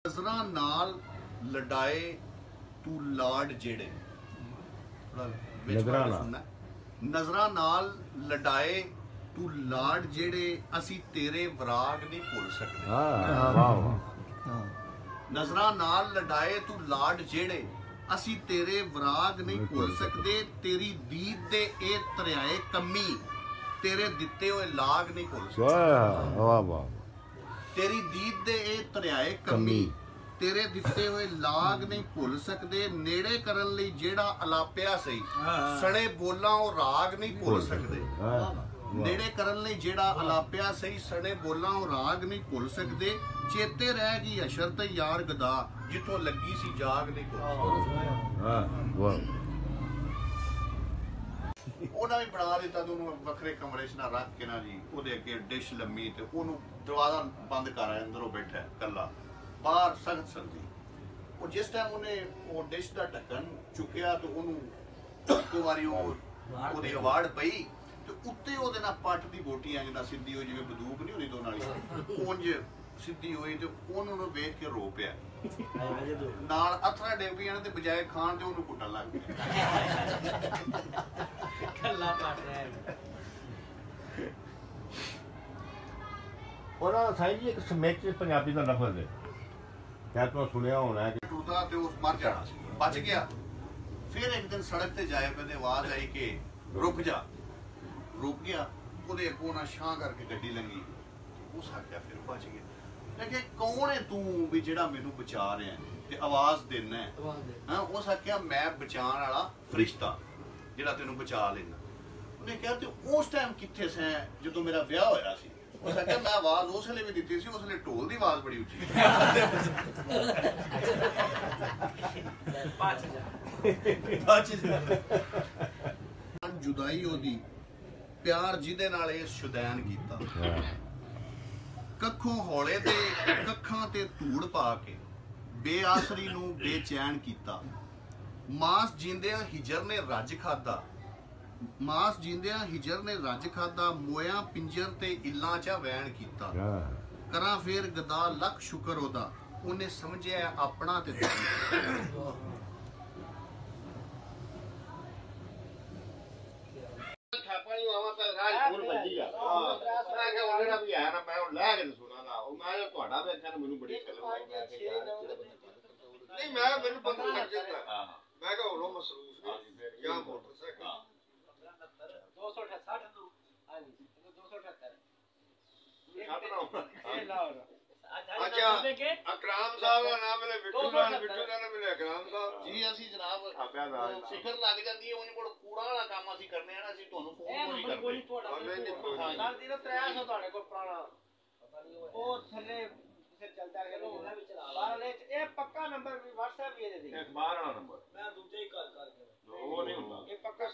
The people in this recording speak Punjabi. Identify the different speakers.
Speaker 1: नज़रां नाल लड़ाए तू लाड जेड़े नज़रां नाल लड़ाए तू लाड जेड़े असी तेरे वराग नहीं भुल सकते। नज़रां नाल लड़ाए तू लाड जेड़े असी तेरे वराग नहीं भुल सकते। तेरी दीद दे ए तरियाए कमी तेरे दिते हुए लाग नहीं भुल सकते। तेरी दीद दे ए तरियाए कमी तेरे दिते हुए लाग नहीं भुल सकते। नेड़े करन लई जेड़ा अलापिया सही सड़े बोलां ओ राग नहीं भुल सकते। नेड़े करन लई जेड़ा अलापिया सही सड़े बोलां ओ राग नहीं भुल सकते। चेते रह गई अशर ते यार गदा जिथों लगी सी जाग नहीं भुल सकते। ਉਹਨਾਂ ਵੀ ਬਣਾ ਦਿੱਤਾ ਤੇ ਉਹਨੂੰ ਵੱਖਰੇ ਕਮਰੇ 'ਚ ਨਾ ਰੱਖ ਕੇ ਨਾ ਜੀ ਉਹਦੇ ਅੱਗੇ ਡਿਸ਼ ਲੰਮੀ ਤੇ ਉਹਨੂੰ ਦਰਵਾਜ਼ਾ ਬੰਦ ਕਰ ਆਇਆ ਅੰਦਰੋਂ ਬੈਠਾ ਕੱਲਾ ਬਾਹਰ ਸਖਤ ਸਰਦੀ। ਉਹ ਜਿਸ ਟਾਈਮ ਉਹਨੇ ਉਹ ਡਿਸ਼ ਦਾ ਢੱਕਣ ਚੁੱਕਿਆ ਤੇ ਉਹਨੂੰ ਇੱਕੋ ਵਾਰੀ ਉਹਦੀ ਆਵਾਜ਼ ਪਈ ਤੇ ਉੱਤੇ ਉਹਦੇ ਨਾਲ ਪੱਟ ਦੀ ਬੋਟੀ ਆ ਜਿੱਦਾਂ ਸਿੱਧੀ ਹੋਈ ਜਿਵੇਂ ਬੰਦੂਕ ਨਹੀਂ ਹੁੰਦੀ ਦੋਨਾਂ ਵਾਲੀ ਉਂਝ ਸਿੱਧੀ ਹੋਈ ਤੇ ਉਹਨੂੰ ਨੂੰ ਵੇਖ ਕੇ ਰੋ ਪਿਆ ਨਾਲ ਅਥਰਾ ਡਿੱਗ ਪਈਆਂ ਤੇ ਬਜਾਏ ਖਾਣ ਤੇ ਉਹਨੂੰ ਕੁੱਟਣ ਲੱਗ ਪਿਆ। ਕੱਲਾ ਪੱਟ ਰਿਹਾ
Speaker 2: ਉਹਨਾਂ ਸਾਈਂ ਜੀ ਇੱਕ ਸਮਿਚ ਪੰਜਾਬੀ ਦਾ ਲਫ਼ਜ਼ ਹੈ शायद तो सुनिया होना है कि
Speaker 1: टूटा तो मर जाना सी बच गया। फिर एक दिन सड़क ते जाए पे आवाज आई कि रुक जा। रुक गया ਉਹਦੇ ਅੱਗੋਂ ਨਾ ਛਾਂ ਕਰਕੇ ਗੱਡੀ ਲੰਗੀ ਉਸ ਆਖਿਆ ਫਿਰ ਬਚ ਗਿਆ। ਲੇਕਿਨ ਕੌਣ ਹੈ ਤੂੰ ਵੀ ਜਿਹੜਾ ਮੈਨੂੰ ਬਚਾ ਰਿਹਾ ਤੇ ਆਵਾਜ਼ ਦੇਣਾ ਹੈ ਹਾਂ। ਉਸ ਆਖਿਆ ਮੈਂ ਬਚਾਉਣ ਵਾਲਾ ਫਰਿਸ਼ਤਾ ਜਿਹੜਾ ਤੈਨੂੰ ਬਚਾ ਲੈਣਾ। ਉਹਨੇ ਕਿਹਾ ਤੇ ਉਸ ਟਾਈਮ ਕਿੱਥੇ ਸੈਂ ਜਦੋਂ ਮੇਰਾ ਵਿਆਹ ਹੋਇਆ ਸੀ। ਉਸ ਆਖਿਆ ਮੈਂ ਆਵਾਜ਼ ਉਸ ਵੇਲੇ ਵੀ ਦਿੱਤੀ ਸੀ ਉਸ ਵੇਲੇ ਢੋਲ ਦੀ ਆਵਾਜ਼ ਬੜੀ ਉੱਚੀ जुदाई ओदी प्यार जिदे नाल इह शुदैन कीता कखों हौले दे कखां ते धूड़ पा के बेआसरी नूं बेचैन कीता। मास जींदियां हिजर ने रज खादा मास जींदियां हिजर ने रज खादा मोया पिंजर ते इल्लां चा वैन कीता। करा फिर गदा लख शुकर ओदा उन्हें समझिया अपना ते
Speaker 3: ਅਕਰਾਮ ਸਾਹਿਬ ਦਾ ਨਾਮ ਮਿਲੇ ਬਿੱਟੂ ਦਾ ਨਾਮ ਮਿਲੇ ਅਕਰਾਮ ਸਾਹਿਬ
Speaker 1: ਜੀ। ਅਸੀਂ ਜਨਾਬ ਫਿਕਰ ਲੱਗ ਜਾਂਦੀ ਹੈ ਉਹਨਾਂ ਕੋਲ ਕੂੜਾ ਵਾਲਾ ਕੰਮ ਅਸੀਂ ਕਰਨੇ ਆ ਨਾ ਅਸੀਂ ਤੁਹਾਨੂੰ ਫੋਨ ਨਹੀਂ ਕਰਦੇ।
Speaker 4: ਸਰ ਦੀ 300 ਤੁਹਾਡੇ ਕੋਲ ਪੁਰਾਣਾ ਉਹ ਥੱਲੇ ਫਿਰ ਚੱਲਦਾ ਰਿਹਾ ਇਹ ਪੱਕਾ ਨੰਬਰ ਵੀ WhatsApp ਵੀ ਇਹਦੇ ਤੇ ਬਾਹਰ ਵਾਲਾ ਨੰਬਰ ਮੈਂ ਦੂਜਾ ਹੀ ਕਾਲ ਕਰਕੇ ਉਹ ਨਹੀਂ ਹੁੰਦਾ ਇਹ ਪੱਕਾ